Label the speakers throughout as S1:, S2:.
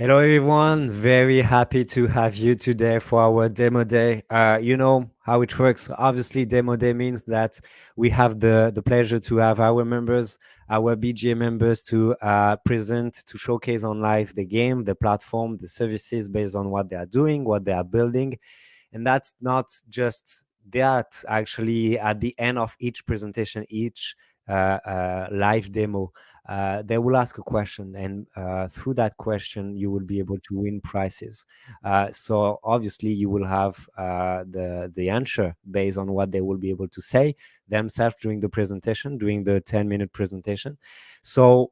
S1: Hello, everyone. Very happy to have you today for our demo day. You know how it works. Obviously, demo day means that we have the pleasure to have our members, our BGA members, to present, to showcase on live the game, the platform, the services based on what they are doing, what they are building. And that's not just that. Actually, at the end of each presentation, each live demo, they will ask a question, and through that question, you will be able to win prizes. So obviously, you will have the answer based on what they will be able to say themselves during the presentation, during the 10-minute presentation. So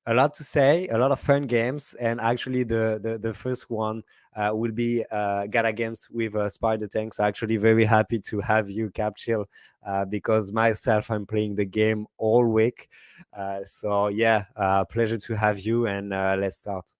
S1: a lot to say, a lot of fun games, and actually the first one will be Gala Games with Spider Tanks. Actually, very happy to have you, Capchill, because myself, I'm playing the game all week. So yeah, pleasure to have you, and let's start.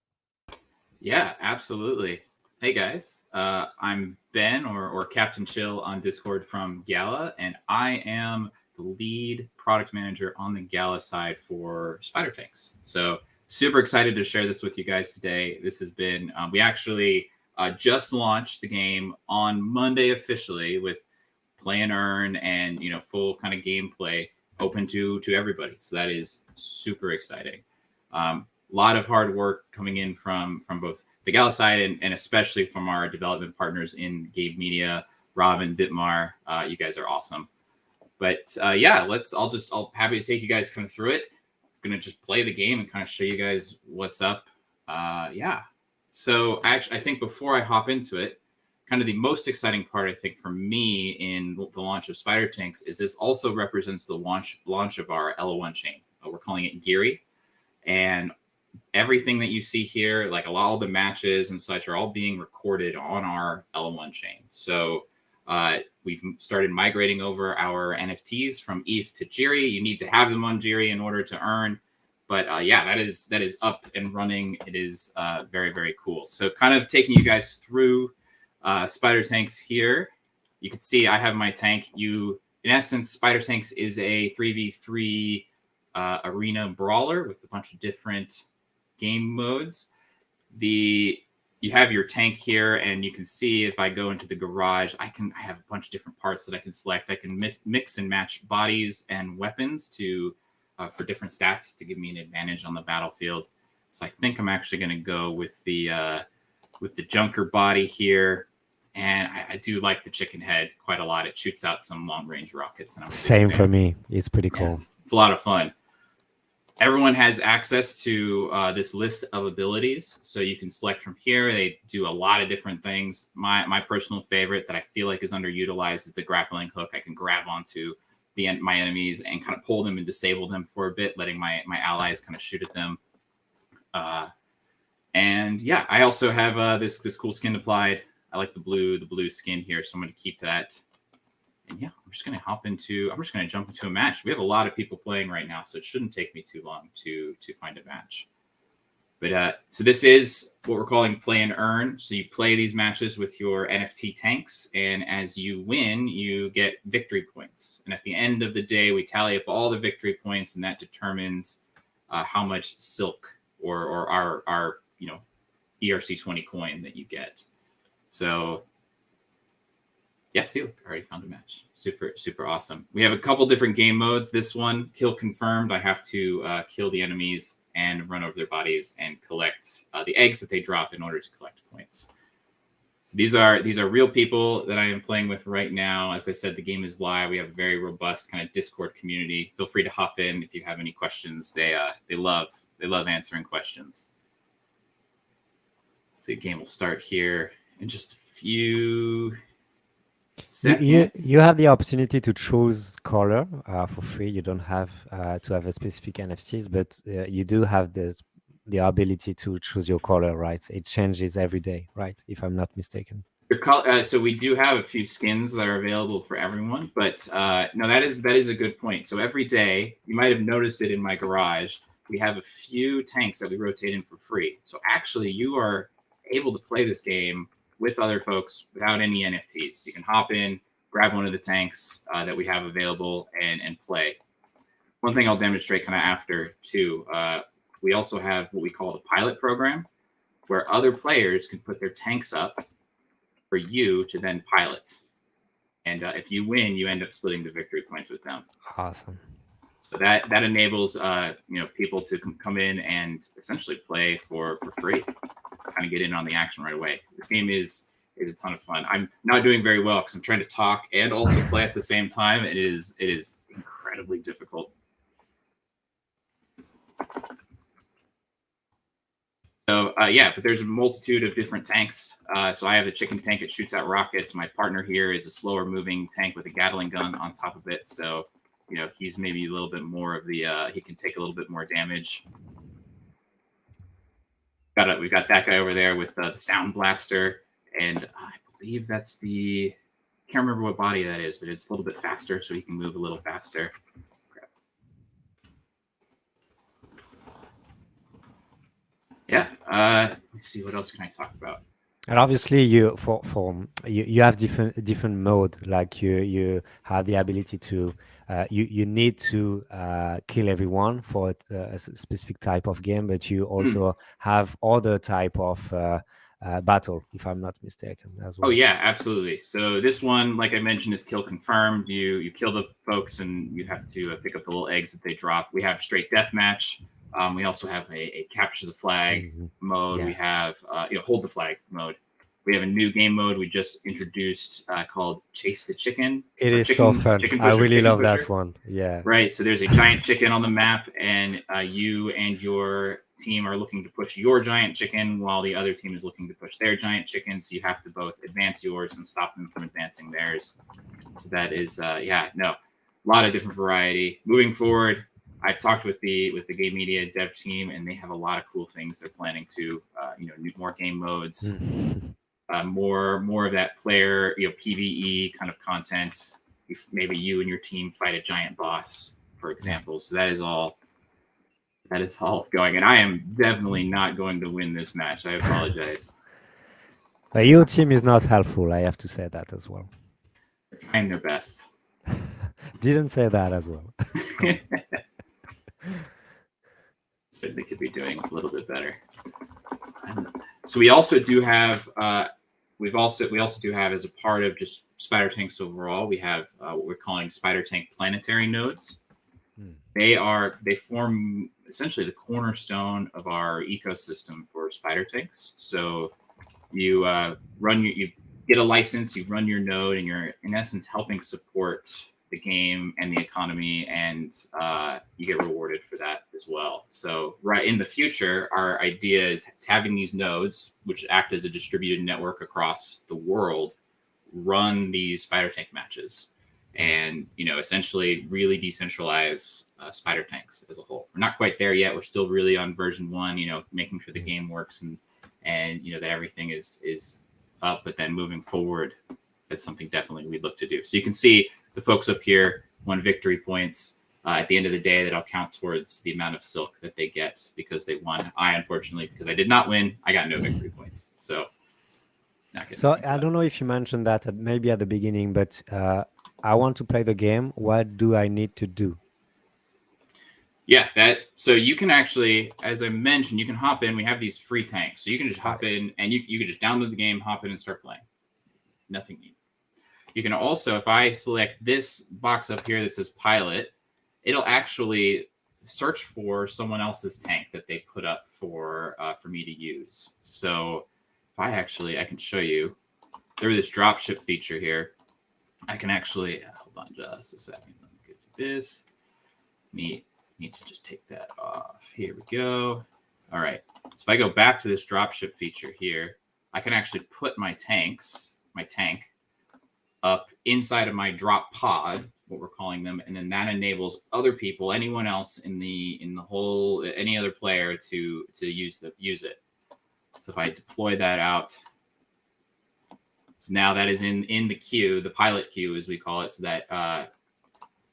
S2: Yeah, absolutely. Hey guys, I'm Ben or Captain Chill on Discord from Gala, and I am the lead product manager on the Gala side for Spider Tanks. So super excited to share this with you guys today. This has been we actually just launched the game on Monday officially with play and earn and full kind of gameplay open to everybody. So that is super exciting. A lot of hard work coming in from both the Gala side and especially from our development partners in Gabe Media, Rob and Ditmar. You guys are awesome. But yeah, I'll happy to take you guys kind of through it. I'm gonna just play the game and kind of show you guys what's up. Yeah. So actually, I think before I hop into it, kind of the most exciting part, I think, for me in the launch of Spider Tanks is this also represents the launch of our LO1 chain. We're calling it Geary, and everything that you see here, like a lot of the matches and such, are all being recorded on our L1 chain. So we've started migrating over our NFTs from ETH to Jiri. You need to have them on Jiri in order to earn. But yeah, that is up and running. It is very, very cool. So kind of taking you guys through Spider Tanks here. You can see I have my tank. In essence, Spider Tanks is a 3v3 arena brawler with a bunch of different game modes. You have your tank here, and you can see if I go into the garage, I have a bunch of different parts that I can select. I can mix and match bodies and weapons for different stats to give me an advantage on the battlefield. So I think I'm actually going to go with the Junker body here. And I do like the chicken head quite a lot. It shoots out some long range rockets, and I'm a big
S1: Same for
S2: fan.
S1: me. It's pretty
S2: Yeah,
S1: cool.
S2: it's a lot of fun. Everyone has access to this list of abilities, so you can select from here. They do a lot of different things. My personal favorite that I feel like is underutilized is the grappling hook. I can grab onto my enemies and kind of pull them and disable them for a bit, letting my allies kind of shoot at them. And yeah, I also have this cool skin applied. I like the blue skin here, so I'm going to keep that. And yeah, I'm just going to jump into a match. We have a lot of people playing right now, so it shouldn't take me too long to find a match. But so this is what we're calling play and earn. So you play these matches with your NFT tanks, and as you win, you get victory points. And at the end of the day, we tally up all the victory points, and that determines how much silk or our ERC20 coin that you get. So yeah, see, look, I already found a match. Super, super awesome. We have a couple different game modes. This one, kill confirmed. I have to kill the enemies and run over their bodies and collect the eggs that they drop in order to collect points. So these are real people that I am playing with right now. As I said, the game is live. We have a very robust kind of Discord community. Feel free to hop in if you have any questions. They love answering questions. So the game will start here in just a few seconds.
S1: You have the opportunity to choose color for free. You don't have to have a specific NFTs, but you do have the ability to choose your color, right? It changes every day, right? If I'm not mistaken.
S2: So we do have a few skins that are available for everyone, but no, that is a good point. So every day, you might have noticed it in my garage, we have a few tanks that we rotate in for free. So actually, you are able to play this game with other folks without any NFTs. You can hop in, grab one of the tanks that we have available, and play. One thing I'll demonstrate kind of after too. We also have what we call the pilot program. where other players can put their tanks up for you to then pilot. And if you win, you end up splitting the victory points with them.
S1: Awesome.
S2: So that enables people to come in and essentially play for free, kind of get in on the action right away. This game is a ton of fun. I'm not doing very well because I'm trying to talk and also play at the same time. It is incredibly difficult. So but there's a multitude of different tanks. So I have the chicken tank. It shoots out rockets. My partner here is a slower moving tank with a Gatling gun on top of it. So, he's maybe a little bit more of the, he can take a little bit more damage. We've got that guy over there with the sound blaster. And I believe that's can't remember what body that is, but it's a little bit faster. So he can move a little faster. Yeah. Let's see. What else can I talk about?
S1: And obviously, you have different mode. Like you have the ability to you need to kill everyone for a specific type of game, but you also have other type of battle, if I'm not mistaken, as well.
S2: Oh yeah, absolutely. So this one, like I mentioned, is kill confirmed. You kill the folks, and you have to pick up the little eggs that they drop. We have straight deathmatch. We also have a capture the flag mode. Yeah. We have hold the flag mode. We have a new game mode we just introduced called Chase the Chicken.
S1: It is so fun. I really love that one. Yeah.
S2: Right. So there's a giant chicken on the map, and you and your team are looking to push your giant chicken while the other team is looking to push their giant chicken. So you have to both advance yours and stop them from advancing theirs. So that is, a lot of different variety. Moving forward, I've talked with the game media dev team, and they have a lot of cool things they're planning to, more game modes, more of that player, PvE kind of content. If maybe you and your team fight a giant boss, for example. So that is all going, and I am definitely not going to win this match. I apologize.
S1: Your team is not helpful. I have to say that as well.
S2: They're trying their best.
S1: Didn't say that as well.
S2: Certainly could be doing a little bit better. So we also do have we also do have, as a part of just spider tanks overall, we have what we're calling spider tank planetary nodes. They form essentially the cornerstone of our ecosystem for spider tanks. So you you get a license, you run your node, and you're in essence helping support the game and the economy, and you get rewarded for that as well. So right in the future, our idea is having these nodes, which act as a distributed network across the world, run these spider tank matches, and essentially really decentralize spider tanks as a whole. We're not quite there yet. We're still really on version 1, making sure the game works and that everything is up. But then moving forward, that's something definitely we'd look to do. So you can see the folks up here won victory points at the end of the day that'll count towards the amount of silk that they get because they won. Unfortunately, because I did not win, I got no victory points. So
S1: I don't know if you mentioned that maybe at the beginning, but I want to play the game. What do I need to do?
S2: Yeah, so you can actually, as I mentioned, you can hop in. We have these free tanks. So you can just hop in and you can just download the game, hop in and start playing. Nothing new. You can also, if I select this box up here that says pilot, it'll actually search for someone else's tank that they put up for me to use. So if I can show you through this dropship feature here. I can actually, hold on just a second. Let me get to this. Need to just take that off. Here we go. All right. So if I go back to this dropship feature here, I can actually put my tank up inside of my drop pod, what we're calling them, and then that enables other people, anyone else in the whole, any other player to use it. So if I deploy that out, so now that is in the queue, the pilot queue as we call it, so that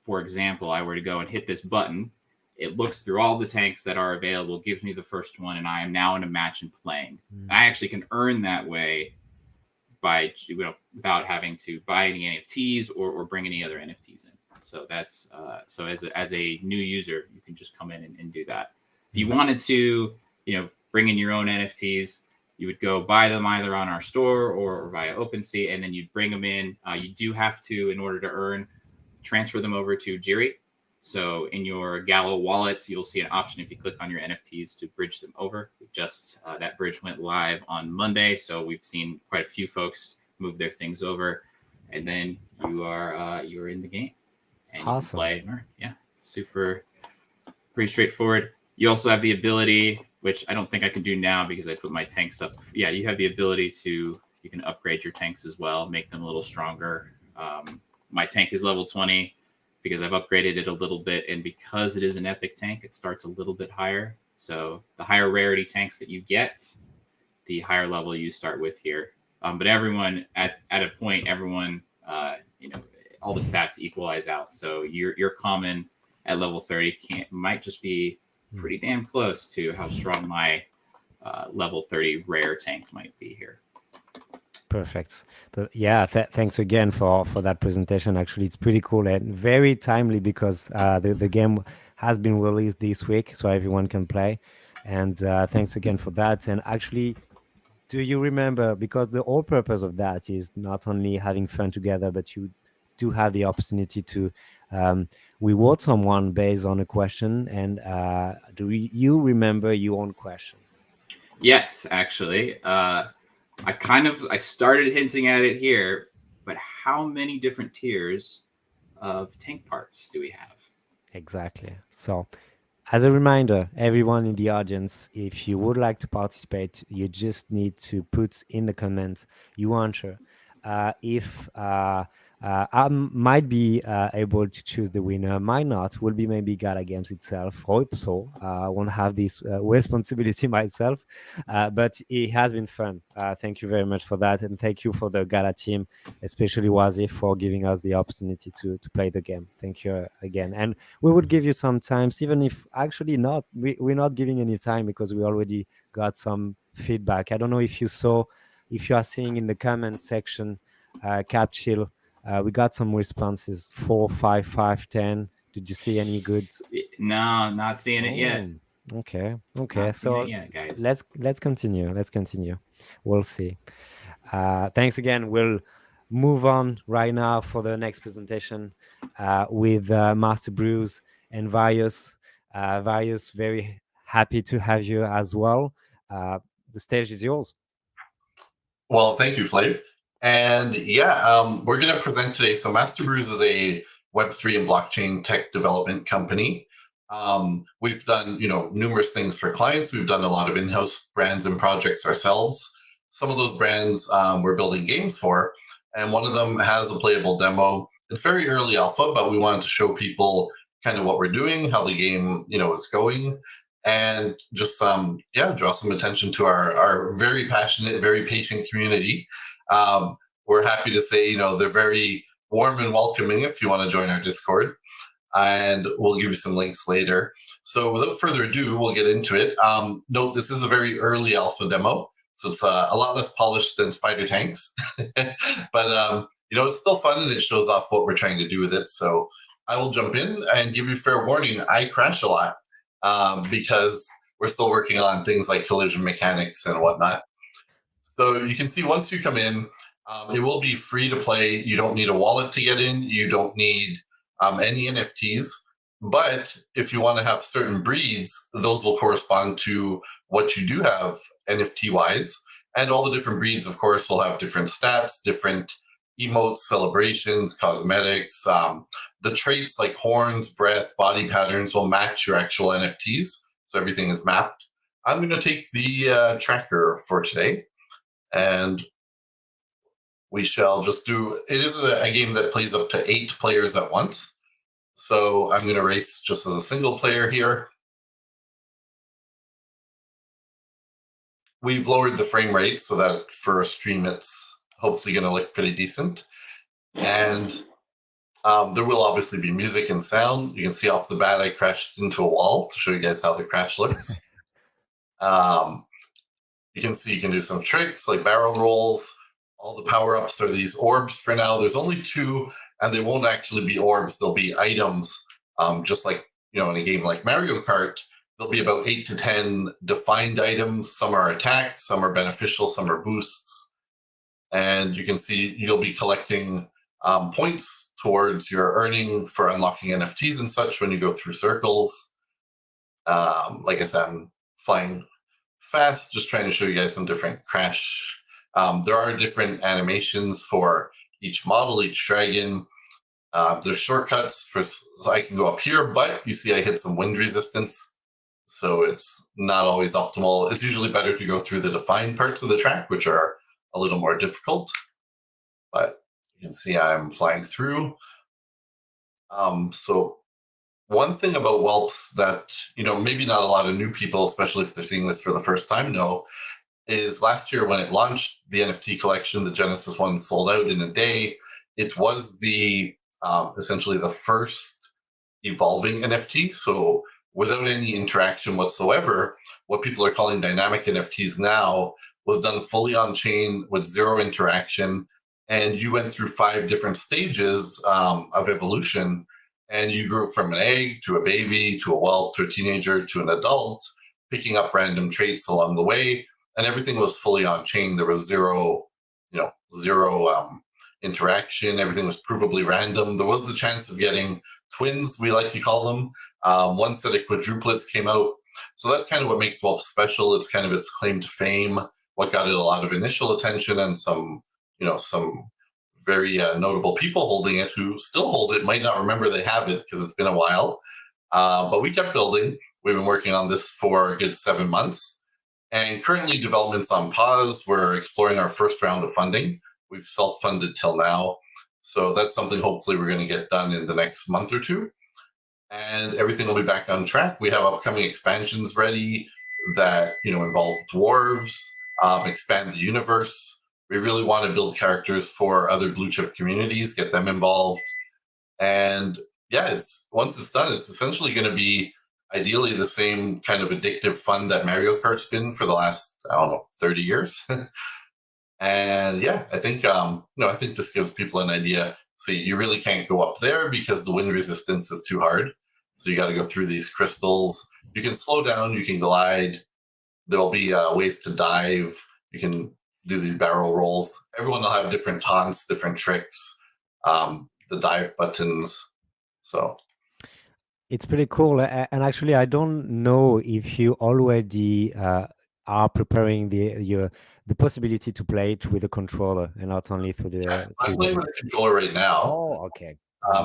S2: for example, I were to go and hit this button, it looks through all the tanks that are available, gives me the first one, and I am now in a match and playing. And I actually can earn that way by without having to buy any NFTs or bring any other NFTs in. So that's so as a new user, you can just come in and do that. If you wanted to, bring in your own NFTs, you would go buy them either on our store or via OpenSea, and then you'd bring them in. You do have to, in order to earn, transfer them over to Jiri. So in your Gala wallets, you'll see an option if you click on your NFTs to bridge them over. Just that bridge went live on Monday, so we've seen quite a few folks move their things over, and then you're in the game and you can
S1: Awesome.
S2: play. Yeah, super, pretty straightforward. You also have the ability, which I don't think I can do now because I put my tanks up. Yeah, you have the ability to, you can upgrade your tanks as well, make them a little stronger. My tank is level 20 because I've upgraded it a little bit, and because it is an epic tank, it starts a little bit higher. So the higher rarity tanks that you get, the higher level you start with here. But everyone at a point, everyone, all the stats equalize out. So your common at level 30 might just be pretty damn close to how strong my level 30 rare tank might be here.
S1: Perfect. Thanks again for that presentation. Actually, it's pretty cool and very timely because the game has been released this week, so everyone can play. And thanks again for that. And actually, do you remember, because the whole purpose of that is not only having fun together, but you do have the opportunity to reward someone based on a question. And do you remember your own question?
S2: Yes, actually. I started hinting at it here, but how many different tiers of tank parts do we have?
S1: Exactly. So, as a reminder, everyone in the audience, if you would like to participate, you just need to put in the comments your answer. If I might be able to choose the winner, might not, will be maybe Gala Games itself. Hope so. I won't have this responsibility myself, but it has been fun. Thank you very much for that, and thank you for the Gala team, especially Wazi, for giving us the opportunity to play the game. Thank you again, and we would give you some times, even if actually not, we're not giving any time because we already got some feedback. I don't know if you saw, if you are seeing in the comment section, Cap Chill, we got some responses, 4, 5, 5, 10. Did you see any good?
S2: No, not seeing it yet.
S1: Okay.
S2: Not seeing
S1: So
S2: it yet, guys.
S1: let's continue. We'll see. Thanks again. We'll move on right now for the next presentation with Masterbrews and Various. Various, very happy to have you as well. The stage is yours.
S3: Well, thank you, Flav. And we're going to present today. So Masterbrews is a Web3 and blockchain tech development company. We've done, numerous things for clients. We've done a lot of in-house brands and projects ourselves. Some of those brands we're building games for, and one of them has a playable demo. It's very early alpha, but we wanted to show people kind of what we're doing, how the game, is going, and just draw some attention to our very passionate, very patient community. We're happy to say, they're very warm and welcoming if you want to join our Discord, and we'll give you some links later. So without further ado, we'll get into it. Note, this is a very early alpha demo, so it's a lot less polished than Spider Tanks, but it's still fun and it shows off what we're trying to do with it. So I will jump in and give you fair warning. I crash a lot because we're still working on things like collision mechanics and whatnot. So you can see once you come in, it will be free to play. You don't need a wallet to get in. You don't need any NFTs. But if you want to have certain breeds, those will correspond to what you do have NFT-wise. And all the different breeds, of course, will have different stats, different emotes, celebrations, cosmetics. The traits like horns, breath, body patterns will match your actual NFTs. So everything is mapped. I'm going to take the tracker for today, and we shall just do, it is a game that plays up to 8 players at once. So I'm going to race just as a single player here. We've lowered the frame rate so that for a stream, it's hopefully going to look pretty decent. And there will obviously be music and sound. You can see off the bat, I crashed into a wall to show you guys how the crash looks. You can see you can do some tricks like barrel rolls. All the power-ups are these orbs for now. There's only 2, and they won't actually be orbs. They'll be items, just like, in a game like Mario Kart, there'll be about 8 to 10 defined items. Some are attacks, some are beneficial, some are boosts. And you can see you'll be collecting points towards your earning for unlocking NFTs and such when you go through circles. Like I said, I'm flying fast, just trying to show you guys some different crash. There are different animations for each model, each dragon. There's shortcuts for, so I can go up here, but you see I hit some wind resistance. So it's not always optimal. It's usually better to go through the defined parts of the track, which are a little more difficult. But you can see I'm flying through. So one thing about whelps that, maybe not a lot of new people, especially if they're seeing this for the first time, know, is last year when it launched, the NFT collection, the Genesis one, sold out in a day. It was the essentially the first evolving NFT. So without any interaction whatsoever, what people are calling dynamic NFTs now was done fully on chain with zero interaction. And you went through 5 different stages of evolution, and you grew from an egg to a baby to a whelp to a teenager to an adult, picking up random traits along the way. And everything was fully on chain. There was zero interaction. Everything was provably random. There was the chance of getting twins, we like to call them. One set of quadruplets came out. So that's kind of what makes whelp special. It's kind of its claim to fame, what got it a lot of initial attention, and some very notable people holding it who still hold it, might not remember they have it because it's been a while. But we kept building. We've been working on this for a good 7 months. And currently development's on pause. We're exploring our first round of funding. We've self-funded till now. So that's something hopefully we're going to get done in the next month or two. And everything will be back on track. We have upcoming expansions ready that involve dwarves, expand the universe. We really want to build characters for other blue chip communities, get them involved. And yeah, once it's done, it's essentially going to be ideally the same kind of addictive fun that Mario Kart's been for the last, 30 years. And yeah, I think I think this gives people an idea. So you really can't go up there because the wind resistance is too hard. So you got to go through these crystals. You can slow down, you can glide. There'll be ways to dive. You can do these barrel rolls. Everyone will have different taunts, different tricks, the dive buttons. So
S1: it's pretty cool. And actually, I don't know if you already are preparing the possibility to play it with a controller and not only through the.
S3: Yeah, I'm playing with a controller right now.
S1: Oh, okay.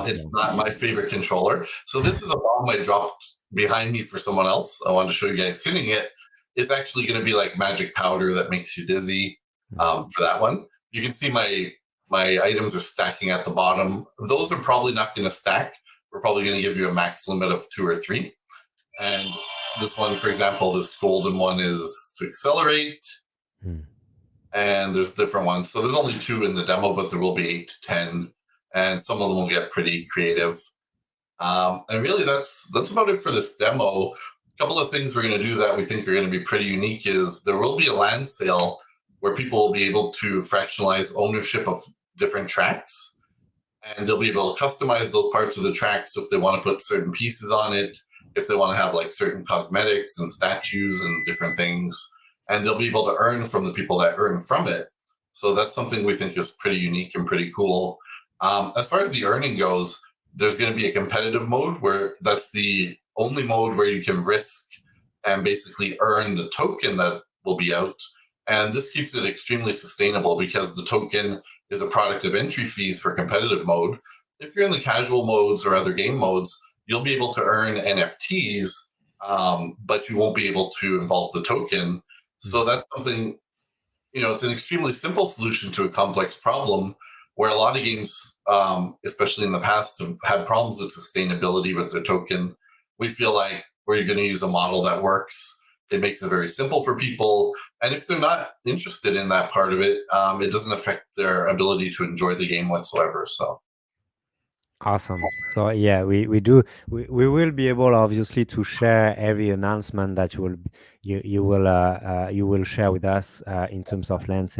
S3: It's not my favorite controller. So this is a bomb I dropped behind me for someone else. I wanted to show you guys hitting it. It's actually going to be like magic powder that makes you dizzy for that one. You can see my items are stacking at the bottom. Those are probably not going to stack. We're probably going to give you a max limit of 2 or 3. And this one, for example, this golden one is to accelerate. And there's different ones. So there's only 2 in the demo, but there will be 8 to 10. And some of them will get pretty creative. And really, that's about it for this demo. A couple of things we're going to do that we think are going to be pretty unique is there will be a land sale where people will be able to fractionalize ownership of different tracks. And they'll be able to customize those parts of the tracks if they want to put certain pieces on it, if they want to have like certain cosmetics and statues and different things. And they'll be able to earn from the people that earn from it. So that's something we think is pretty unique and pretty cool. As far as the earning goes, there's going to be a competitive mode where that's the only mode where you can risk and basically earn the token that will be out. And this keeps it extremely sustainable because the token is a product of entry fees for competitive mode. If you're in the casual modes or other game modes, you'll be able to earn NFTs, but you won't be able to involve the token. So that's something, it's an extremely simple solution to a complex problem where a lot of games, especially in the past, have had problems with sustainability with their token. We feel like where you're going to use a model that works, it makes it very simple for people. And if they're not interested in that part of it, it doesn't affect their ability to enjoy the game whatsoever. So.
S1: Awesome. So yeah, we will be able obviously to share every announcement that you will share with us in terms of land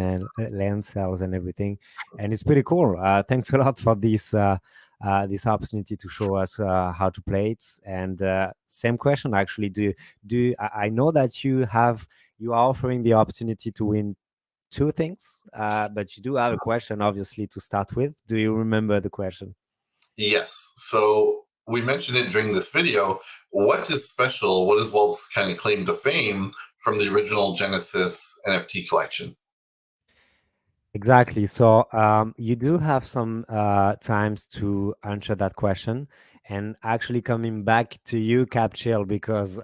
S1: sales and everything, and it's pretty cool. Thanks a lot for this this opportunity to show us how to play it. And same question, actually. I know that you are offering the opportunity to win two things, but you do have a question, obviously, to start with. Do you remember the question?
S3: Yes. So we mentioned it during this video. What is special? What is Whelp's kind of claim to fame from the original Genesis NFT collection?
S1: Exactly. So you do have some times to answer that question. And actually coming back to you, Capchill, because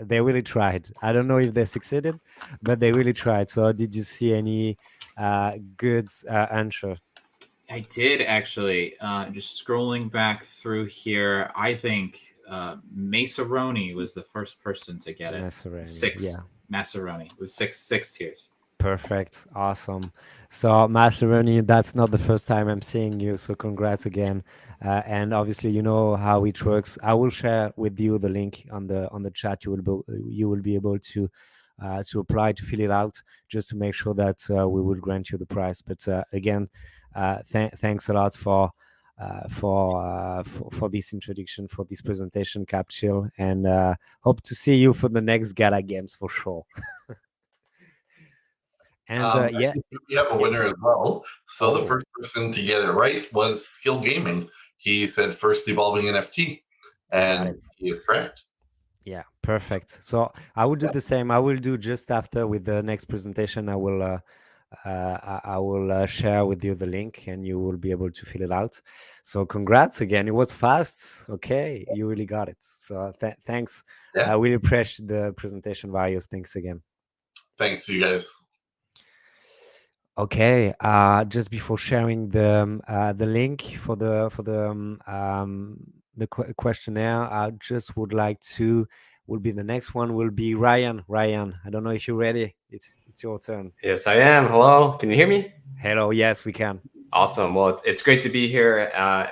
S1: they really tried. I don't know if they succeeded, but they really tried. So did you see any good answer?
S2: I did actually. Just scrolling back through here, I think Maceroni was the first person to get it.
S1: Maserati, yeah.
S2: Six Maceroni with six tiers.
S1: Perfect. Awesome. So, Master, that's not the first time I'm seeing you. So, congrats again. And obviously, you know how it works. I will share with you the link on the chat. You will be able to apply to fill it out, just to make sure that we will grant you the prize. But again, thanks a lot for this introduction, for this presentation, Capchill, and hope to see you for the next Gala Games for sure. And yeah,
S3: We have a winner as well. So the
S1: oh,
S3: first person to get it right was Skill Gaming. He said first evolving NFT,
S1: got
S3: and
S1: it.
S3: he is correct.
S1: Yeah, perfect. So I will do the same. I will do just after with the next presentation. I will share with you the link, and you will be able to fill it out. So congrats again. It was fast. Okay, you really got it. So thanks.
S3: Yeah.
S1: I really appreciate the presentation, Various. Thanks again.
S3: Thanks, you guys.
S1: Okay, just before sharing the link for the questionnaire, I just would like to will be the next one will be Ryan. Ryan, I don't know if you're ready. It's your turn.
S4: Yes, I am. Hello, can you hear me?
S1: Hello. Yes, we can.
S4: Awesome. Well, it's great to be here.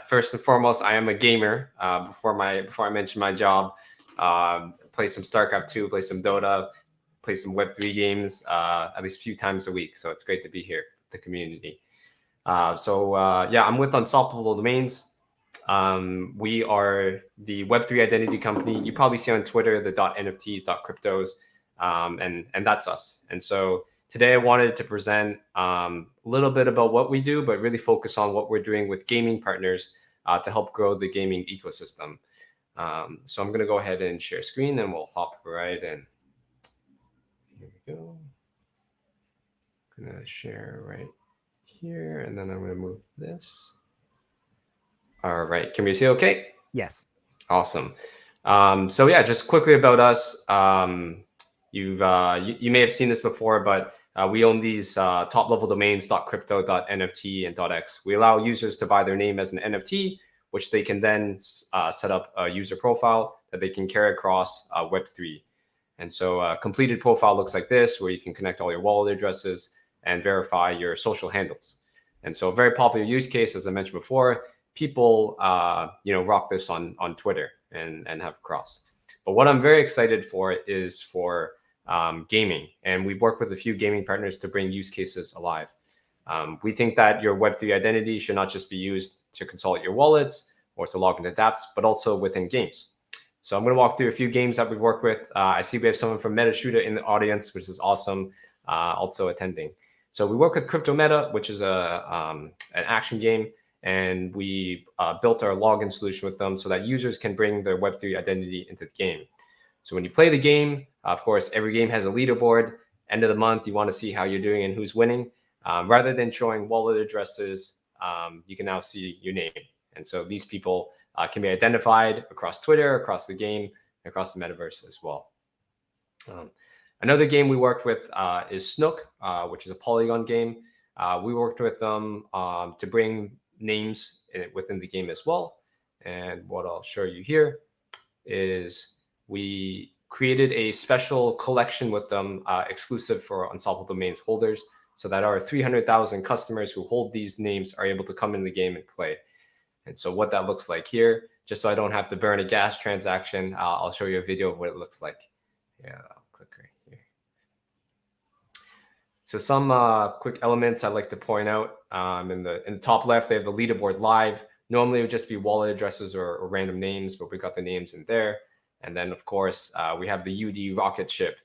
S4: First and foremost, I am a gamer. Before I mention my job, play some StarCraft 2, play some Dota, play some Web3 games at least a few times a week. So it's great to be here with the community. Yeah, I'm with Unstoppable Domains. We are the Web3 identity company. You probably see on Twitter the .nfts, .cryptos, and that's us. And so today I wanted to present a little bit about what we do, but really focus on what we're doing with gaming partners to help grow the gaming ecosystem. So I'm going to go ahead and share screen, and we'll hop right in. Here we go. I'm going to share right here, and then I'm going to move this. All right. Can we see okay?
S1: Yes.
S4: Awesome. So yeah, just quickly about us. You may have seen this before, but we own these top level domains .crypto, .nft, and .x. We allow users to buy their name as an NFT, which they can then set up a user profile that they can carry across Web3. And so a completed profile looks like this, where you can connect all your wallet addresses and verify your social handles. And so a very popular use case, as I mentioned before, people rock this on Twitter and have cross. But what I'm very excited for is for gaming, and we've worked with a few gaming partners to bring use cases alive. We think that your Web3 identity should not just be used to consolidate your wallets or to log into dApps, but also within games. So I'm going to walk through a few games that we've worked with. I see we have someone from MetaShooter in the audience, which is awesome, also attending. So we work with Crypto Meta, which is an action game, and we built our login solution with them so that users can bring their Web3 identity into the game. So when you play the game, of course, every game has a leaderboard. End of the month, you want to see how you're doing and who's winning. Rather than showing wallet addresses, you can now see your name. And so these people can be identified across Twitter, across the game, across the metaverse as well. Another game we worked with is Snook, which is a Polygon game. We worked with them to bring names within the game as well. And what I'll show you here is we created a special collection with them exclusive for Unstoppable Domains holders, so that our 300,000 customers who hold these names are able to come in the game and play. And so what that looks like here, just so I don't have to burn a gas transaction, I'll show you a video of what it looks like. Yeah, I'll click right here. So some quick elements I'd like to point out. In the top left, they have the leaderboard live. Normally, it would just be wallet addresses or random names, but we got the names in there. And then, of course, we have the UD rocket ship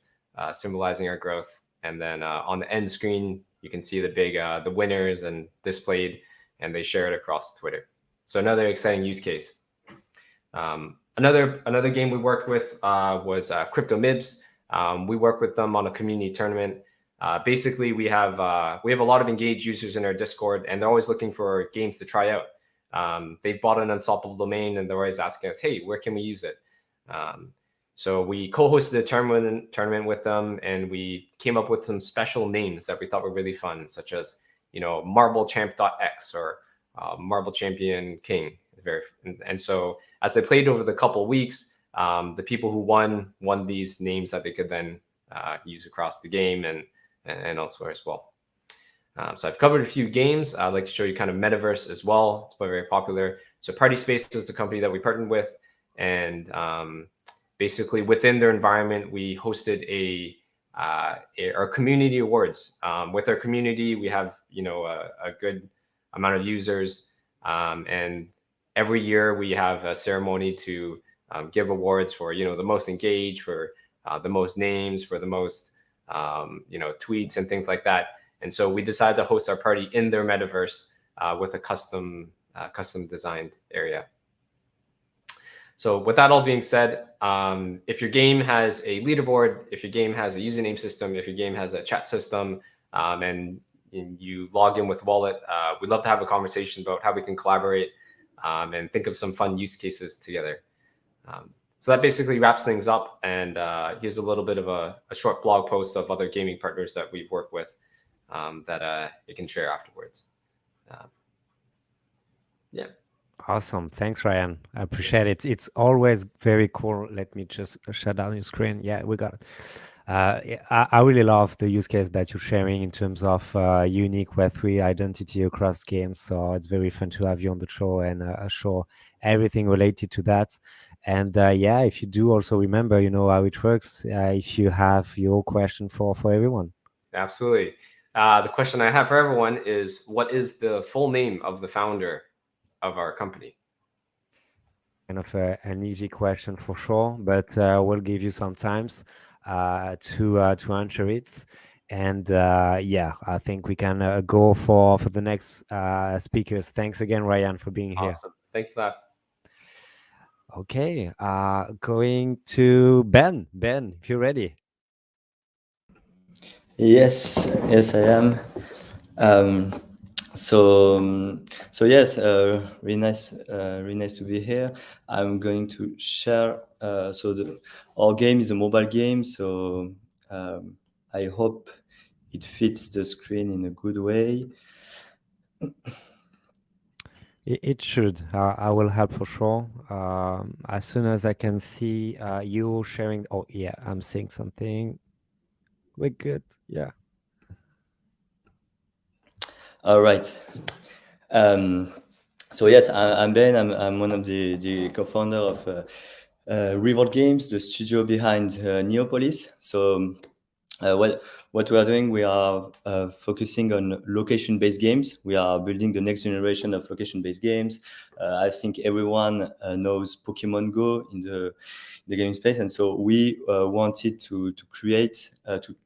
S4: symbolizing our growth. And then on the end screen, you can see the big the winners and displayed, and they share it across Twitter. So another exciting use case. Another game we worked with was Crypto Mibs. We work with them on a community tournament. Basically, we have a lot of engaged users in our Discord, and they're always looking for games to try out. They've bought an unstoppable domain, and they're always asking us, "Hey, where can we use it?" So we co-hosted a tournament with them, and we came up with some special names that we thought were really fun, such as MarbleChamp.x or Marble Champion King. And so as they played over the couple of weeks, the people who won these names that they could then use across the game and elsewhere as well. So I've covered a few games. I'd like to show you kind of Metaverse as well. It's very popular. So Party Space is the company that we partnered with, and basically within their environment, we hosted our community awards. With our community, we have a good amount of users, and every year we have a ceremony to give awards for the most engaged, for the most names, for the most tweets and things like that. And so we decided to host our party in their metaverse with a custom designed area. So with that all being said, if your game has a leaderboard, if your game has a username system, if your game has a chat system, and you log in with Wallet, we'd love to have a conversation about how we can collaborate and think of some fun use cases together. So that basically wraps things up. And here's a little bit of a short blog post of other gaming partners that we've worked with that you can share afterwards. Yeah.
S1: Awesome. Thanks, Ryan. I appreciate it. It's always very cool. Let me just shut down your screen. Yeah, we got it. I really love the use case that you're sharing in terms of unique Web3 identity across games. So it's very fun to have you on the show and show everything related to that. And yeah, if you do also remember, how it works, if you have your question for everyone.
S4: Absolutely. The question I have for everyone is, what is the full name of the founder of our company?
S1: Kind of an easy question for sure, but we'll give you some times to answer it. And yeah, I think we can go for the next speakers. Thanks again, Ryan, for being here.
S4: Awesome. Thanks for that.
S1: Okay, going to Ben. Ben, if you're ready.
S5: Yes, I am. So yes, really nice to be here. I'm going to share. Our game is a mobile game, so I hope it fits the screen in a good way.
S1: It should. I will help for sure. As soon as I can see you sharing. Oh yeah, I'm seeing something. We're good. Yeah.
S5: All right. So yes, I'm Ben. I'm one of the co-founder of Revolt Games, the studio behind Neopolis. So, what we are doing, we are focusing on location-based games. We are building the next generation of location-based games. I think everyone knows Pokemon Go in the game space, and so we wanted to create to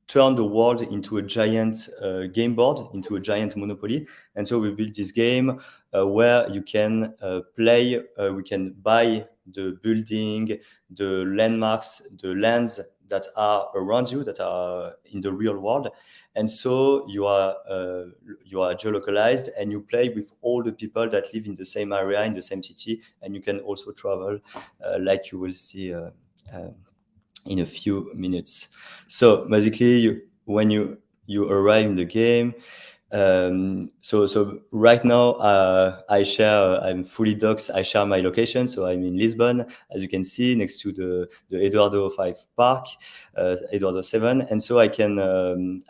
S5: turn the world into a giant game board, into a giant Monopoly. And so we built this game where you can play, we can buy the building, the landmarks, the lands that are around you, that are in the real world. And so you are geolocalized, and you play with all the people that live in the same area, in the same city, and you can also travel, like you will see in a few minutes. So basically, when you arrive in the game, so right now I'm fully doxed. I share my location, so I'm in Lisbon, as you can see, next to the Eduardo 5 Park, Eduardo 7, and so I can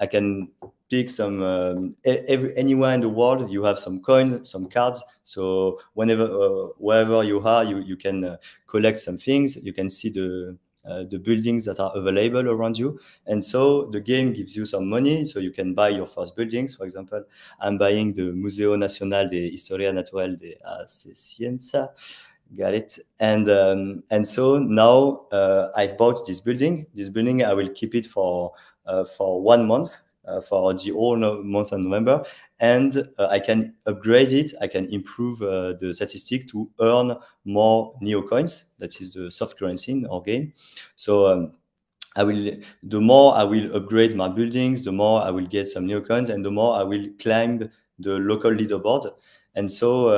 S5: pick some anywhere in the world. You have some coin, some cards. So wherever you are, you can collect some things. You can see the buildings that are available around you. And so the game gives you some money, so you can buy your first buildings. For example, I'm buying the Museo Nacional de Historia Natural de Ciencia. Got it. And so now I've bought this building. This building, I will keep it for 1 month, for the whole month of November, and I can upgrade it. I can improve the statistic to earn more Neo coins. That is the soft currency in our game. So the more I will upgrade my buildings, the more I will get some Neo coins, and the more I will climb the local leaderboard. And so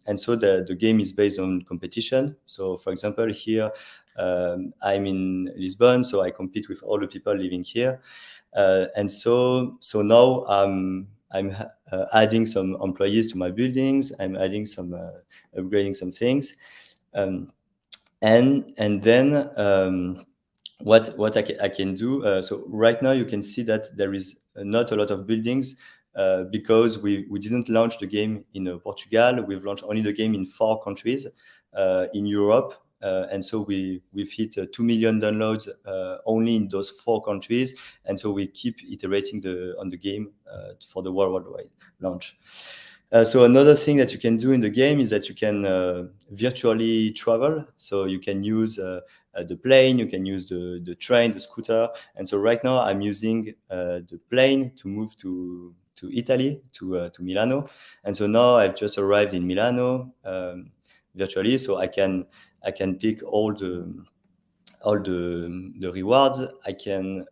S5: the game is based on competition. So for example, here I'm in Lisbon, so I compete with all the people living here. And so now I'm adding some employees to my buildings. I'm adding some upgrading some things, and then what I can do. So right now you can see that there is not a lot of buildings because we didn't launch the game in Portugal. We've launched only the game in 4 countries in Europe. And so we've hit 2 million downloads only in those 4 countries, and so we keep iterating on the game for the worldwide launch. So another thing that you can do in the game is that you can virtually travel. So you can use the plane, you can use the train, the scooter. And so right now I'm using the plane to move to Italy, to Milano. And so now I've just arrived in Milano virtually, so I can pick all the rewards. I can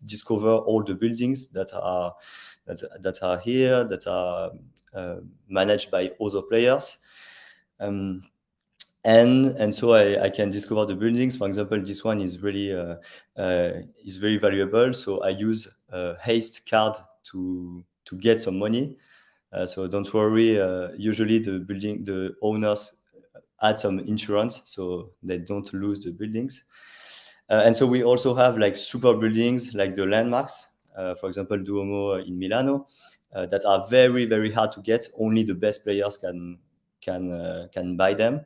S5: discover all the buildings that are here, that are managed by other players, and so I can discover the buildings. For example, this one is really is very valuable, so I use a haste card to get some money. So don't worry. Usually the owners add some insurance so they don't lose the buildings. And so we also have like super buildings like the landmarks, for example, Duomo in Milano, that are very, very hard to get. Only the best players can buy them.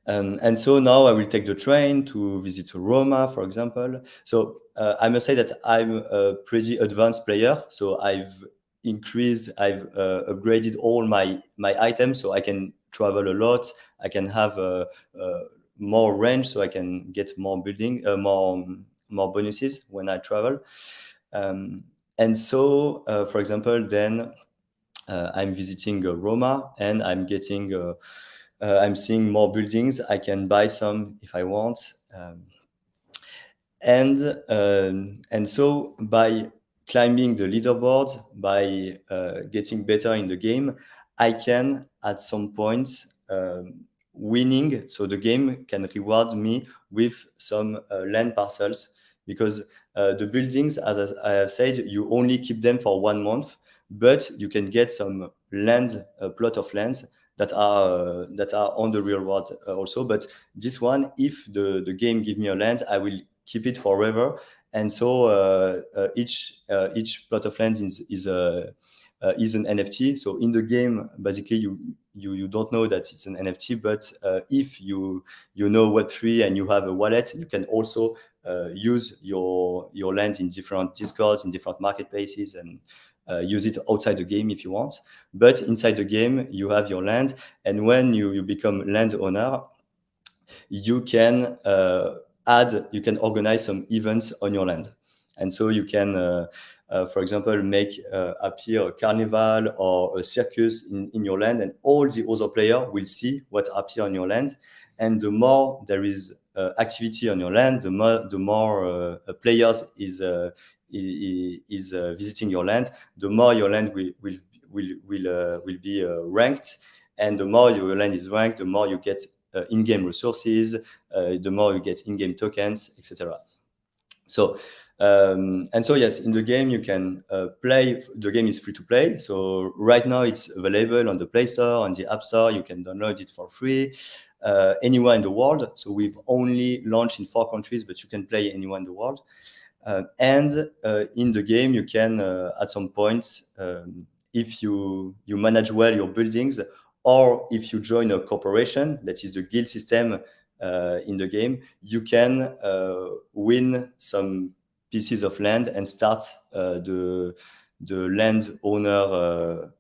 S5: And so now I will take the train to visit Roma, for example. So I must say that I'm a pretty advanced player. So I've upgraded all my items, so I can travel a lot. I can have more range, so I can get more building, more bonuses when I travel. And so, for example, then I'm visiting Roma, and I'm getting, I'm seeing more buildings. I can buy some if I want, and so by climbing the leaderboard, by getting better in the game, I can at some point winning. So the game can reward me with some land parcels, because the buildings, as I have said, you only keep them for 1 month, but you can get some land, a plot of lands that are on the real world also. But this one, if the game give me a land, I will keep it forever. And so each plot of lands is an NFT. So in the game, basically, you don't know that it's an NFT, but if you know Web3 and you have a wallet, you can also use your land in different Discords, in different marketplaces, and use it outside the game if you want. But inside the game, you have your land, and when you become landowner, you can you can organize some events on your land. And so you can, for example, make appear a carnival or a circus in your land, and all the other players will see what appear on your land. And the more there is activity on your land, the more players is visiting your land, the more your land will be ranked. And the more your land is ranked, the more you get in-game resources, the more you get in-game tokens, etc. So and so yes, in the game you can play. The game is free to play. So right now it's available on the Play Store, on the App Store. You can download it for free anywhere in the world. So we've only launched in 4 countries, but you can play anywhere in the world. And in the game you can at some point, if you manage well your buildings, or if you join a corporation, that is the guild system, in the game, you can win some pieces of land and start the landowner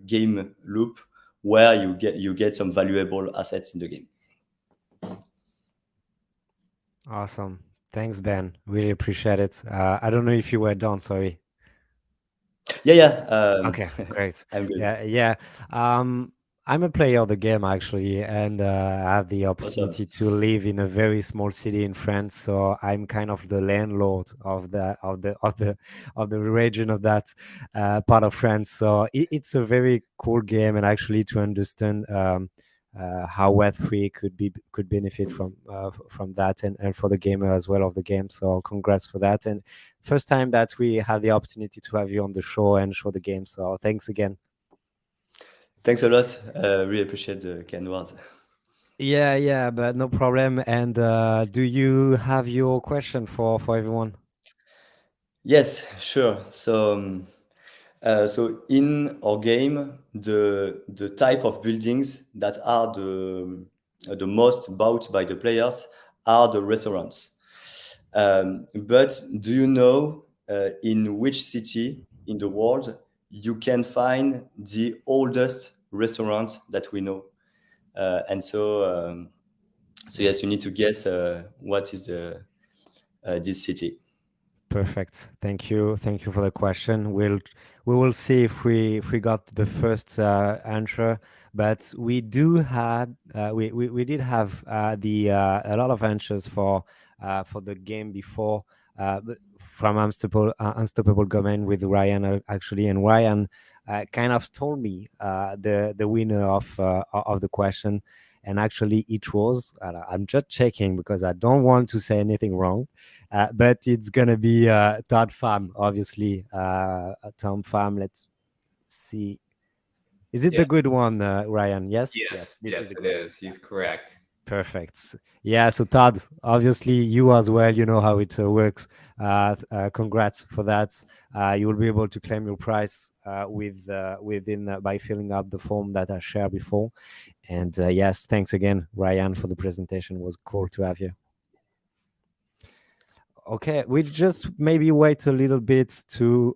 S5: game loop, where you get some valuable assets in the game.
S1: Awesome. Thanks, Ben. Really appreciate it. I don't know if you were done. Sorry.
S5: Yeah.
S1: Okay, great.
S5: I'm good.
S1: Yeah. I'm a player of the game actually, and I have the opportunity to live in a very small city in France. So I'm kind of the landlord of the region of that part of France. So it's a very cool game, and actually to understand how Web3 could benefit from that, and for the gamer as well of the game. So congrats for that, and first time that we had the opportunity to have you on the show and show the game. So thanks again.
S5: Thanks a lot. Really appreciate the kind words.
S1: Yeah, but no problem. And do you have your question for everyone?
S5: Yes, sure. So in our game, the type of buildings that are the most bought by the players are the restaurants. But do you know in which city in the world you can find the oldest restaurant that we know? And so yes, you need to guess what is this city.
S1: Perfect. Thank you for the question. We will see if we got the first answer, but we did have a lot of answers for the game before, from Unstoppable Domain with Ryan actually, and Ryan kind of told me the winner of the question, and actually it was, I'm just checking because I don't want to say anything wrong. But it's gonna be Todd Pham, obviously. Tom Pham. Let's see. Is it the good one, Ryan? Yes.
S4: This is it is. He's correct.
S1: Perfect. Yeah. So Todd, obviously you as well. You know how it works. Congrats for that. You will be able to claim your prize within by filling up the form that I shared before. And yes, thanks again, Ryan, for the presentation. It was cool to have you. Okay, we just maybe wait a little bit to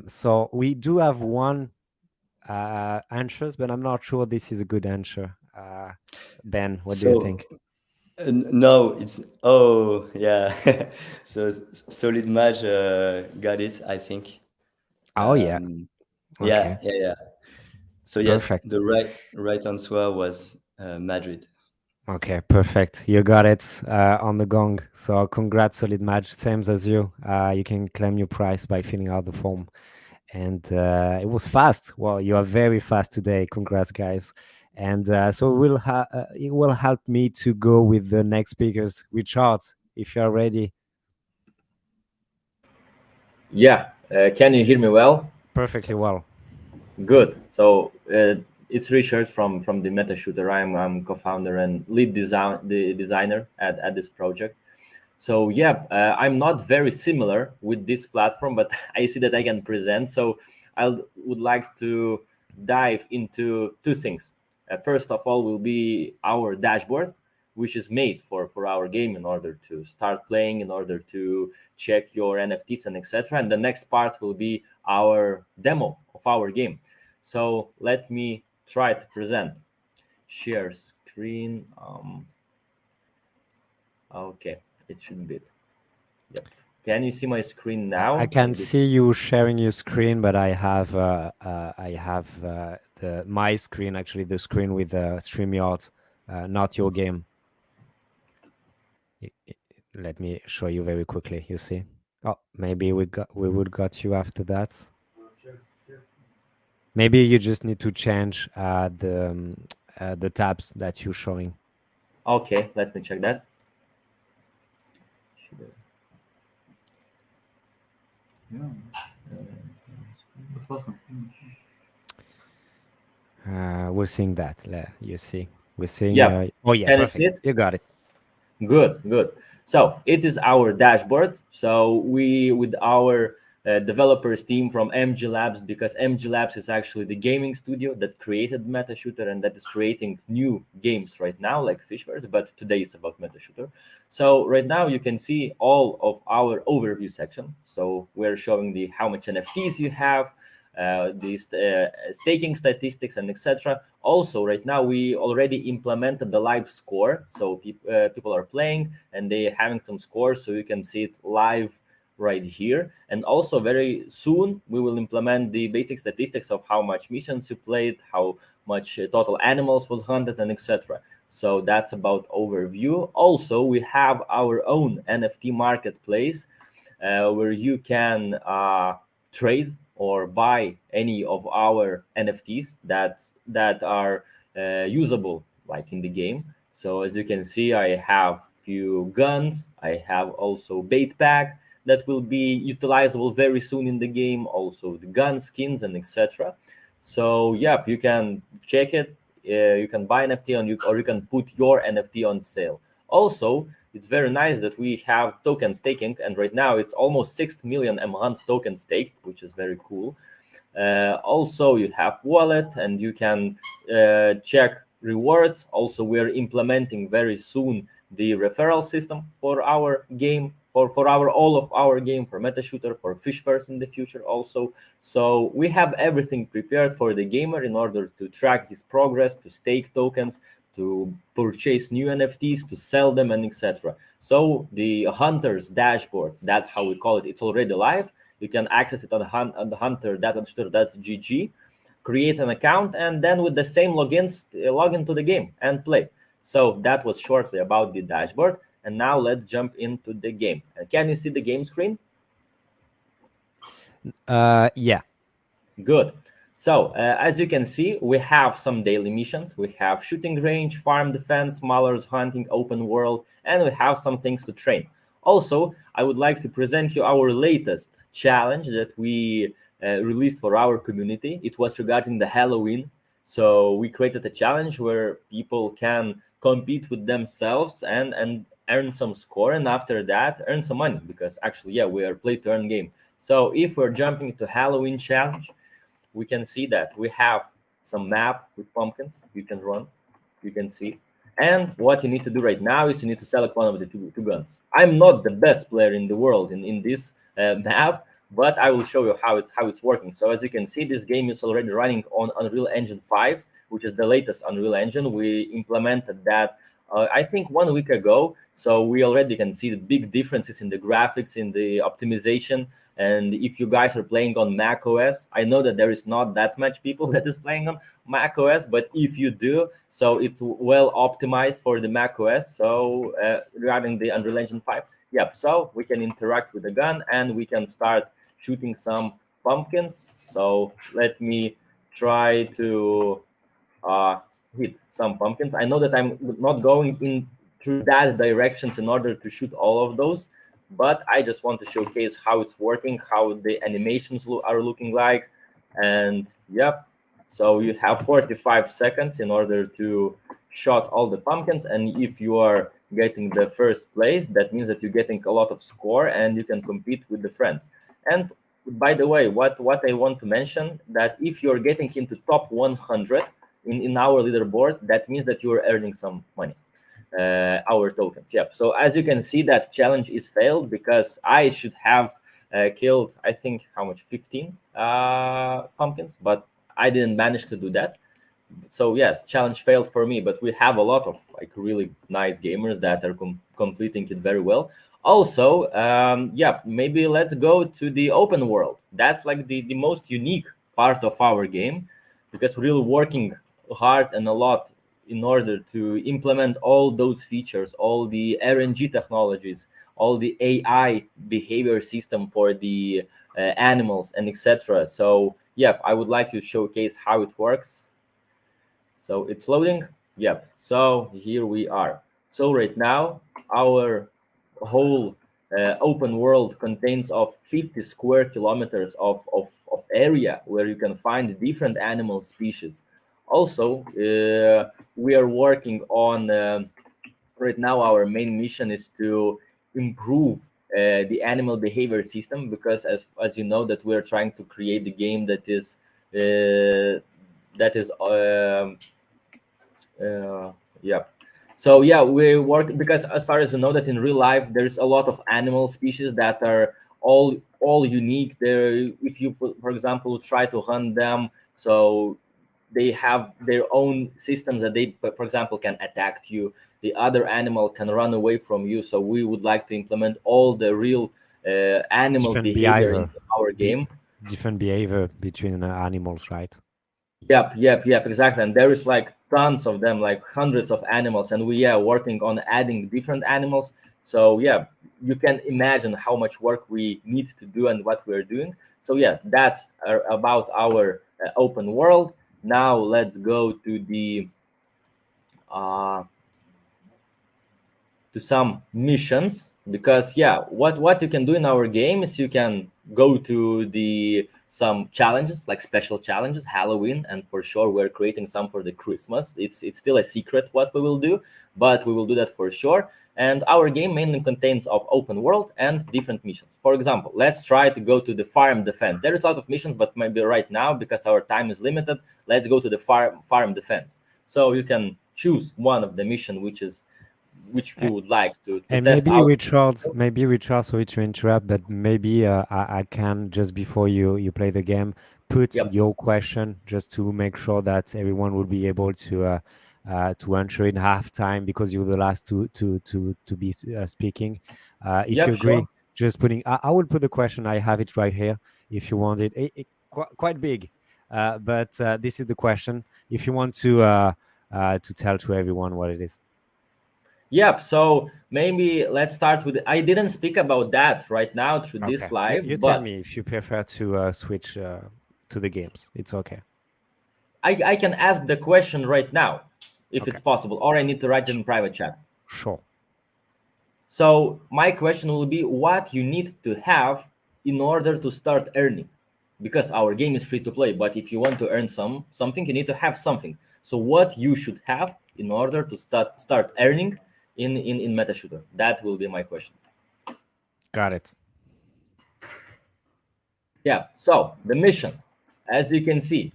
S1: so we do have one answers, but I'm not sure this is a good answer. Ben, what do you think?
S5: No, it's yeah. So Solid Mage got it, I think.
S1: Yeah.
S5: Okay. Yeah. So yes,
S1: Perfect.
S5: the right answer was Madrid.
S1: Okay, perfect. You got it on the gong. So congrats, Solid Mage. Same as you. You can claim your prize by filling out the form. And it was fast. Well, you are very fast today. Congrats, guys. And so it will help me to go with the next speakers. Richard, if you are ready.
S6: Yeah. Can you hear me well?
S1: Perfectly well.
S6: Good. So it's Richard from the MetaShooter. I'm co-founder and lead designer at this project. So yeah, I'm not very similar with this platform, but I see that I can present. So I would like to dive into two things. First of all will be our dashboard, which is made for our game in order to start playing, in order to check your NFTs and etc. And the next part will be our demo of our game. So let me try to present. Share screen. Okay, it should be. Yep. Can you see my screen now?
S1: I can see you sharing your screen, but I have my screen, actually the screen with StreamYard, not your game. Let me show you very quickly. You see? Oh, maybe we would got you after that. Maybe you just need to change the tabs that you're showing.
S6: Okay, let me check that.
S1: We're seeing that. You see, we're seeing.
S6: Yeah.
S1: Oh yeah,
S6: Can
S1: perfect.
S6: you see it?
S1: You got it.
S6: Good. So it is our dashboard. So we, with our developers team from MG Labs, because MG Labs is actually the gaming studio that created MetaShooter and that is creating new games right now, like Fishverse, but today it's about MetaShooter. So right now you can see all of our overview section. So we're showing the how much NFTs you have, these staking statistics, and etc. Also, right now we already implemented the live score, so people are playing and they're having some scores, so you can see it live right here. And also very soon we will implement the basic statistics of how much missions you played, how much total animals was hunted, and etc. So that's about overview. Also, we have our own NFT marketplace where you can trade or buy any of our NFTs that are usable like in the game. So as you can see, I have few guns. I have also bait pack that will be utilizable very soon in the game. Also the gun skins and etc. So yep, you can check it. You can buy NFT on you, or you can put your NFT on sale. Also, it's very nice that we have token staking, and right now it's almost 6 million a month token staked, which is very cool. Also, you have wallet, and you can check rewards. Also, we're implementing very soon the referral system for our game, for our all of our game, for MetaShooter, for Fishverse in the future also. So we have everything prepared for the gamer in order to track his progress, to stake tokens, to purchase new NFTs, to sell them, and etc. So the Hunter's dashboard, that's how we call it, it's already live. You can access it on the hunter.gg, create an account, and then with the same logins, log into the game and play. So that was shortly about the dashboard. And now let's jump into the game. Can you see the game screen?
S1: Yeah.
S6: Good. So as you can see, we have some daily missions. We have shooting range, farm defense, mallards hunting, open world, and we have some things to train. Also, I would like to present you our latest challenge that we released for our community. It was regarding the Halloween. So we created a challenge where people can compete with themselves and earn some score, and after that earn some money, because actually, yeah, we are play to earn game. So if we're jumping to Halloween challenge, we can see that we have some map with pumpkins you can run, you can see. And what you need to do right now is you need to select one of the two guns. I'm not the best player in the world in this map, but I will show you how it's working. So as you can see, this game is already running on Unreal Engine 5, which is the latest Unreal Engine. We implemented that I think 1 week ago. So we already can see the big differences in the graphics, in the optimization. And if you guys are playing on Mac OS, I know that there is not that much people that is playing on Mac OS, but if you do, so it's well optimized for the Mac OS. So regarding the Unreal Engine 5, yep, so we can interact with the gun and we can start shooting some pumpkins. So let me try to hit some pumpkins. I know that I'm not going in through that directions in order to shoot all of those, but I just want to showcase how it's working, how the animations are looking like. And yep, so you have 45 seconds in order to shot all the pumpkins, and if you are getting the first place, that means that you're getting a lot of score and you can compete with the friends. And by the way, what I want to mention, that if you're getting into top 100 in our leaderboard, that means that you're earning some money, our tokens. Yep. So as you can see, that challenge is failed because I should have killed, I think, how much, 15 pumpkins, but I didn't manage to do that. So yes, challenge failed for me, but we have a lot of like really nice gamers that are completing it very well. Also, yeah, maybe let's go to the open world. That's like the most unique part of our game, because we're really working hard and a lot in order to implement all those features, all the RNG technologies, all the AI behavior system for the animals and etc. So yeah, I would like to showcase how it works. So it's loading. Yep. So here we are. So right now, our whole open world contains of 50 square kilometers of area where you can find different animal species. Also, we are working on right now. Our main mission is to improve the animal behavior system, because as you know that we're trying to create the game that is yeah. So yeah, we work because as far as you know that in real life there's a lot of animal species that are all unique. There, if you for example try to hunt them, so they have their own systems that they, for example, can attack you. The other animal can run away from you. So we would like to implement all the real animal
S1: Different
S6: behavior
S1: behavior.
S6: into our game.
S1: Different behavior between animals, right?
S6: Yep, exactly. And there is like tons of them, like hundreds of animals, and we are working on adding different animals. So yeah, you can imagine how much work we need to do and what we're doing. So yeah, that's about our open world. Now let's go to the to some missions, because yeah, what you can do in our game is you can go to the some challenges, like special challenges, Halloween, and for sure we're creating some for the Christmas. It's still a secret what we will do, but we will do that for sure. And our game mainly contains of open world and different missions. For example, let's try to go to the farm defense. There is a lot of missions, but maybe right now, because our time is limited, let's go to the farm defense. So you can choose one of the mission which you would like to
S1: And
S6: test
S1: maybe
S6: out.
S1: we try, sorry to interrupt, but maybe I can, just before you play the game, put
S6: Yep.
S1: your question just to make sure that everyone will be able to answer in half time, because you're the last to be speaking. If
S6: Yep,
S1: you
S6: sure.
S1: agree, just putting, I will put the question. I have it right here. If you want it, quite big, but this is the question. If you want to tell to everyone what it is.
S6: Yep. So maybe let's start with. I didn't speak about that right now through this
S1: Okay. You,
S6: live,
S1: you tell
S6: but
S1: me if you prefer to switch to the games. It's okay.
S6: I can ask the question right now, if
S1: Okay.
S6: it's possible, or I need to write it in private chat.
S1: Sure.
S6: So my question will be what you need to have in order to start earning, because our game is free to play. But if you want to earn something, you need to have something. So what you should have in order to start earning in MetaShooter? That will be my question.
S1: Got it.
S6: Yeah. So the mission, as you can see,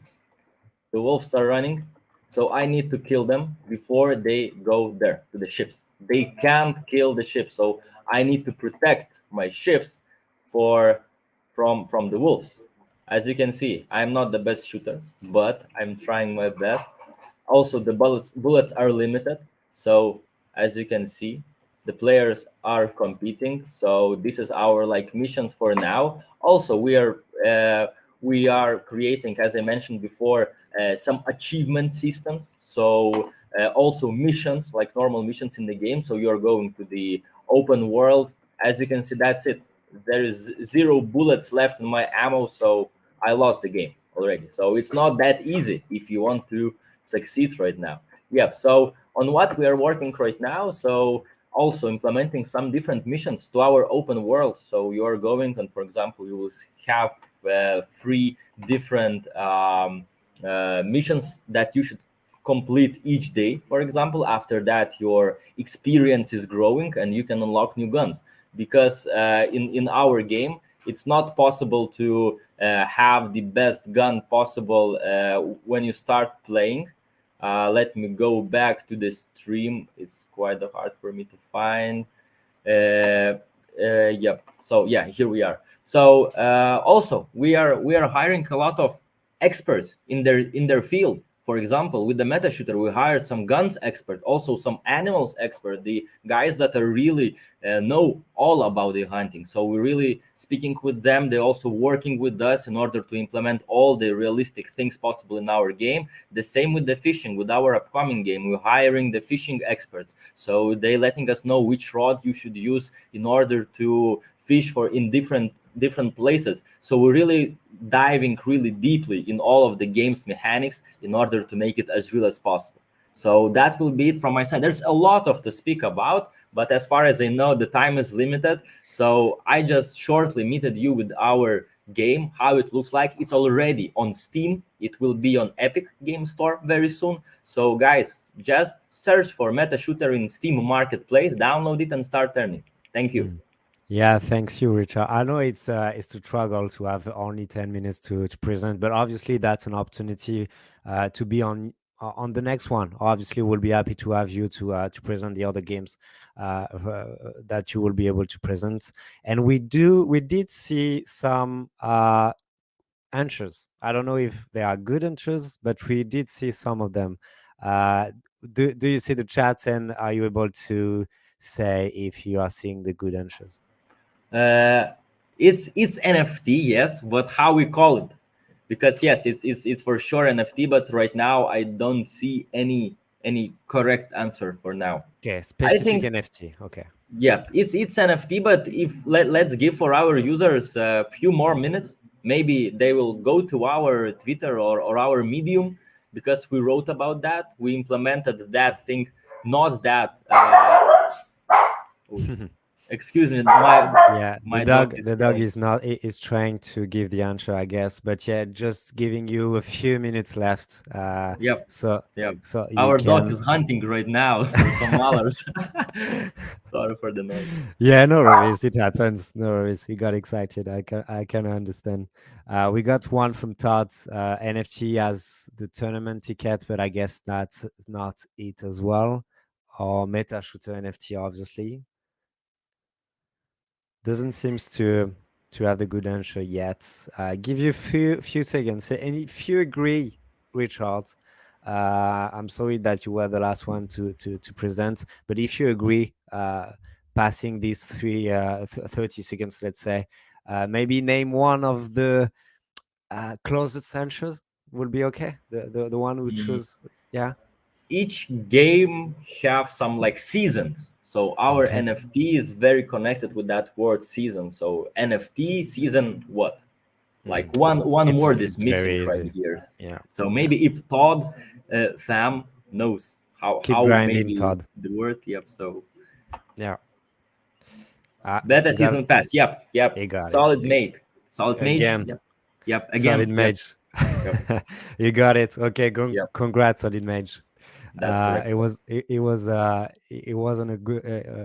S6: the wolves are running. So I need to kill them before they go there to the ships. They can't kill the ships, so I need to protect my ships from the wolves. As you can see, I'm not the best shooter, but I'm trying my best. Also, the bullets are limited, so as you can see, the players are competing. So this is our like mission for now. Also, we are creating, as I mentioned before, some achievement systems. So also missions, like normal missions in the game. So you're going to the open world. As you can see, that's it. There is 0 bullets left in my ammo, so I lost the game already. So it's not that easy if you want to succeed right now. Yep. So on what we are working right now, so also implementing some different missions to our open world. So you are going, and for example, you will have 3 different missions that you should complete each day. For example, after that, your experience is growing and you can unlock new guns. Because in our game, it's not possible to have the best gun possible when you start playing. Let me go back to the stream. It's quite hard for me to find. Yep. So yeah, here we are. So also we are hiring a lot of experts in their field. For example, with the MetaShooter, we hired some guns expert, also some animals expert, the guys that are really know all about the hunting. So we're really speaking with them. They're also working with us in order to implement all the realistic things possible in our game. The same with the fishing. With our upcoming game, we're hiring the fishing experts. So they letting us know which rod you should use in order to fish for in different places. So we're really diving really deeply in all of the game's mechanics in order to make it as real as possible. So that will be it from my side. There's a lot of to speak about, but as far as I know, the time is limited. So I just shortly meted you with our game, how it looks like. It's already on Steam. It will be on Epic Game Store very soon. So guys, just search for MetaShooter in Steam Marketplace, download it and start earning. Thank you.
S1: Yeah, thanks you, Richard. I know it's to struggle to have only 10 minutes to present, but obviously that's an opportunity to be on the next one. Obviously, we'll be happy to have you to present the other games that you will be able to present. And we did see some answers. I don't know if they are good answers, but we did see some of them. Uh, do you see the chat, and are you able to say if you are seeing the good answers?
S6: It's NFT, yes, but how we call it? Because yes, it's for sure NFT, but right now I don't see any correct answer for now.
S1: Okay,
S6: I
S1: specific
S6: think
S1: NFT. Okay.
S6: yeah, it's NFT, but if let's give for our users a few more minutes, maybe they will go to our Twitter or our Medium, because we wrote about that. We implemented that thing, not that. Excuse me,
S1: Yeah,
S6: my dog is
S1: the dog
S6: crying.
S1: is not is trying to give the answer, I guess. But yeah, just giving you a few minutes left.
S6: Yep,
S1: So
S6: yep.
S1: you
S6: Our dog
S1: can.
S6: is hunting right now for some mallards. Sorry for the noise.
S1: Yeah, no worries. It happens. No worries. He got excited. I can understand. We got one from Todd. NFT as the tournament ticket, but I guess that's not it as well. Or MetaShooter NFT, obviously. Doesn't seems to have the good answer yet. Give you a few seconds, and if you agree, Richard, I'm sorry that you were the last one to present, but if you agree, passing these 30 seconds, let's say, maybe name one of the closest answers would be okay. The one who
S6: Mm,
S1: chose, yeah.
S6: Each game have some like seasons. So our
S1: Okay.
S6: NFT is very connected with that word season. So NFT season what? Like one word is
S1: It's
S6: missing
S1: very
S6: right
S1: easy.
S6: here.
S1: Yeah.
S6: So maybe if Todd Tham knows
S1: Keep
S6: how
S1: grinding,
S6: maybe
S1: Todd.
S6: the word. Yep. So
S1: Yeah.
S6: beta
S1: You got
S6: season pass. Yep.
S1: you
S6: Yep.
S1: got it.
S6: Solid mage. Solid mage.
S1: Again.
S6: Yep. Yep.
S1: Solid
S6: Again. Yep.
S1: Mage.
S6: Yep.
S1: You got it. Okay,
S6: Yep.
S1: congrats, Solid Mage.
S6: That's correct.
S1: It wasn't a good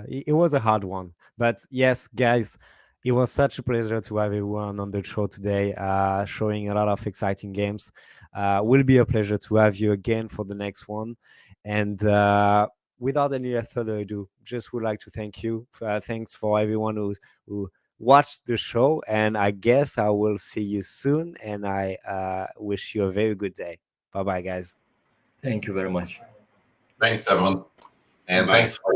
S1: it was a hard one, but yes, guys, it was such a pleasure to have everyone on the show today, showing a lot of exciting games. Will be a pleasure to have you again for the next one, and without any further ado, just would like to thank you. Thanks for everyone who watch the show, and I guess I will see you soon, and I wish you a very good day. Bye bye, guys.
S6: Thank you very much.
S3: Thanks, everyone. And
S2: Bye.
S3: thanks for